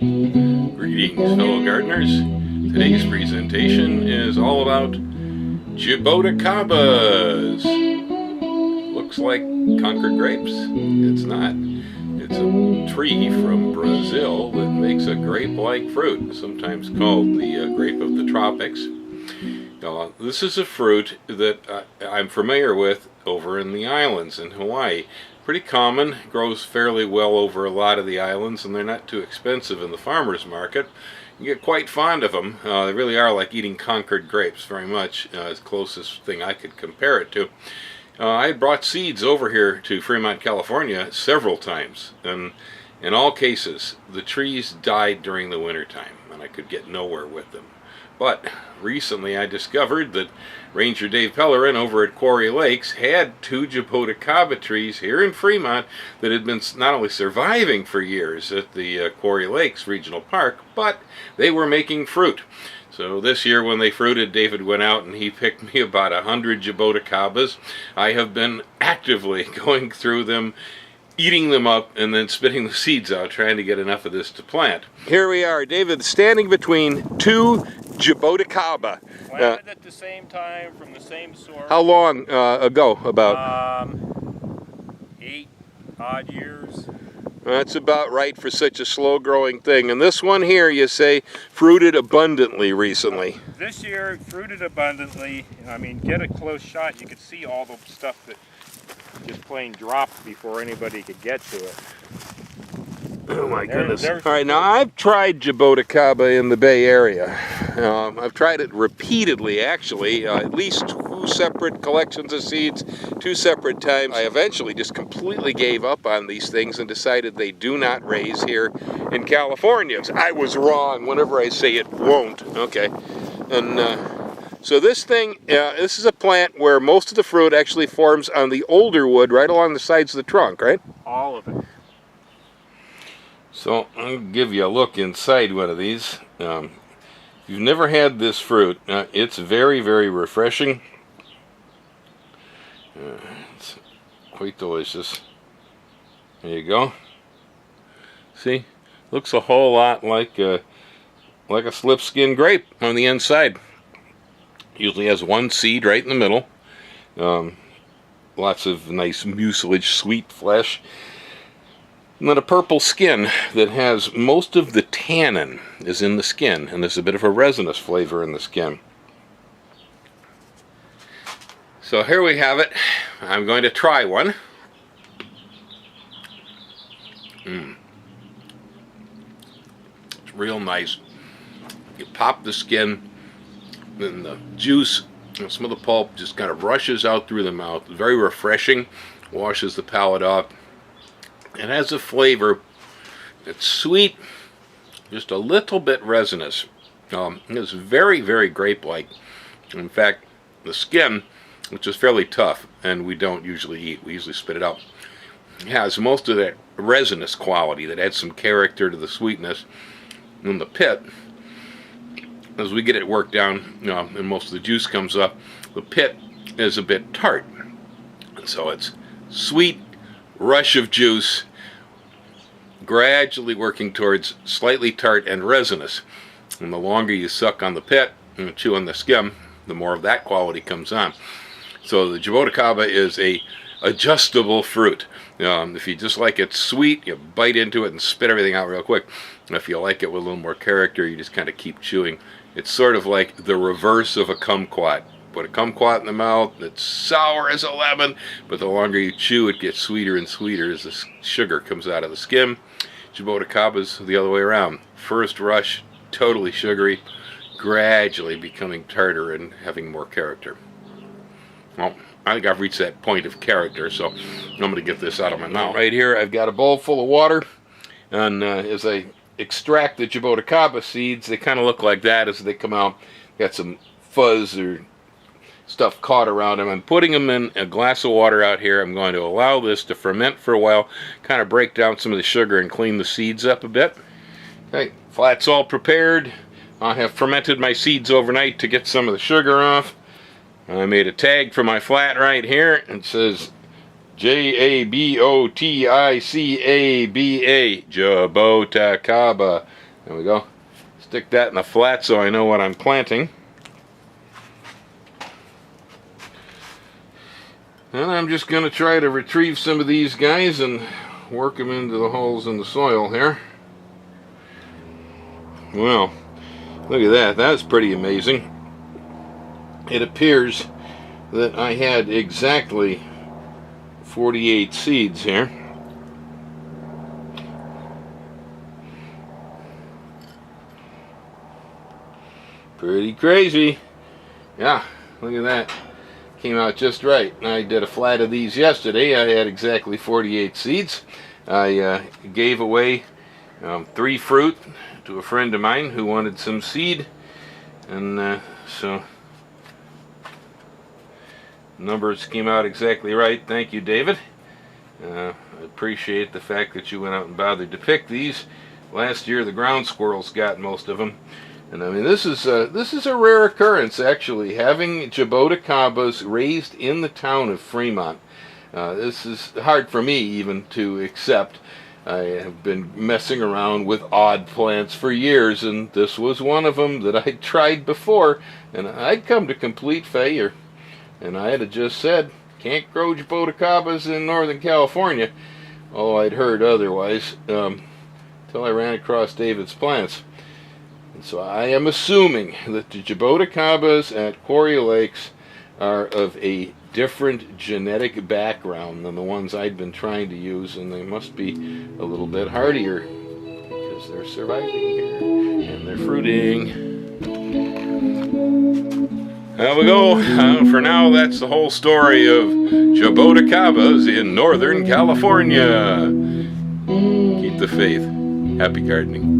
Greetings, fellow gardeners. Today's presentation is all about Jaboticabas. Looks like Concord grapes. It's not. It's a tree from Brazil that makes a grape-like fruit, sometimes called the grape of the tropics. This is a fruit that I'm familiar with over in the islands in Hawaii. Pretty common, grows fairly well over a lot of the islands, and they're not too expensive in the farmer's market. You get quite fond of them. They really are like eating Concord grapes, very much as closest thing I could compare it to. I brought seeds over here to Fremont, California several times, and in all cases the trees died during the wintertime and I could get nowhere with them. But recently I discovered that Ranger Dave Pellerin over at Quarry Lakes had 2 Jaboticaba trees here in Fremont that had been not only surviving for years at the Quarry Lakes Regional Park, but they were making fruit. So this year when they fruited, David went out and he picked me about 100 Jaboticabas. I have been actively going through them, eating them up, and then spitting the seeds out, trying to get enough of this to plant. Here we are, David, standing between 2 Jaboticaba. Planted at the same time from the same source. How long ago, about? 8 odd years. That's about right for such a slow-growing thing. And this one here, you say, fruited abundantly recently. This year, it fruited abundantly. I mean, get a close shot, you could see all the stuff that just plain dropped before anybody could get to it. Oh my goodness. All right, now I've tried Jaboticaba in the Bay Area. I've tried it repeatedly, actually, at least 2 separate collections of seeds, 2 separate times. I eventually just completely gave up on these things and decided they do not raise here in California. I was wrong whenever I say it won't. Okay. And so this thing, this is a plant where most of the fruit actually forms on the older wood right along the sides of the trunk, right? All of it. So I'll give you a look inside one of these. If you've never had this fruit, it's very, very refreshing. It's quite delicious. There you go. See, looks a whole lot like a slip skin grape on the inside. Usually has 1 seed right in the middle. Lots of nice mucilage, sweet flesh. And then a purple skin that has most of the tannin is in the skin, and there's a bit of a resinous flavor in the skin. So here we have it. I'm going to try one. It's real nice. You pop the skin, then the juice, and some of the pulp just kind of rushes out through the mouth. Very refreshing, washes the palate off. It has a flavor that's sweet, just a little bit resinous. It's very, very grape-like. In fact, the skin, which is fairly tough, and we don't usually eat, we usually spit it out, has most of that resinous quality that adds some character to the sweetness. And the pit, as we get it worked down, and most of the juice comes up, the pit is a bit tart. And so it's sweet, rush of juice, gradually working towards slightly tart and resinous. And the longer you suck on the pit and chew on the skim, the more of that quality comes on. So the Jaboticaba is a adjustable fruit. If you just like it sweet, you bite into it and spit everything out real quick. And if you like it with a little more character, you just kind of keep chewing. It's sort of like the reverse of a kumquat. Put a kumquat in the mouth, it's sour as a lemon, but the longer you chew, it gets sweeter and sweeter as the sugar comes out of the skin. Jaboticaba's the other way around. First rush, totally sugary, gradually becoming tartar and having more character. Well, I think I've reached that point of character, so I'm going to get this out of my mouth. Right here, I've got a bowl full of water, and as I extract the Jaboticaba seeds, they kind of look like that as they come out. Got some fuzz or stuff caught around them. I'm putting them in a glass of water out here. I'm going to allow this to ferment for a while, kind of break down some of the sugar and clean the seeds up a bit. Okay, flat's all prepared. I have fermented my seeds overnight to get some of the sugar off. I made a tag for my flat right here. It says Jaboticaba, Jaboticaba. There we go. Stick that in the flat so I know what I'm planting. And I'm just going to try to retrieve some of these guys and work them into the holes in the soil here. Well, look at that. That's pretty amazing. It appears that I had exactly 48 seeds here. Pretty crazy. Yeah, look at that. Came out just right. I did a flat of these yesterday. I had exactly 48 seeds. I gave away 3 fruit to a friend of mine who wanted some seed, and so numbers came out exactly right. Thank you, David. I appreciate the fact that you went out and bothered to pick these. Last year the ground squirrels got most of them. And I mean, this is a rare occurrence, actually, having Jaboticabas raised in the town of Fremont. This is hard for me even to accept. I have been messing around with odd plants for years, and this was one of them that I'd tried before, and I'd come to complete failure. And I had just said, can't grow Jaboticabas in Northern California, although I'd heard otherwise, until I ran across David's plants. So I am assuming that the Jaboticabas at Quarry Lakes are of a different genetic background than the ones I'd been trying to use, and they must be a little bit hardier because they're surviving here and they're fruiting. There we go. For now, that's the whole story of Jaboticabas in Northern California. Keep the faith. Happy gardening.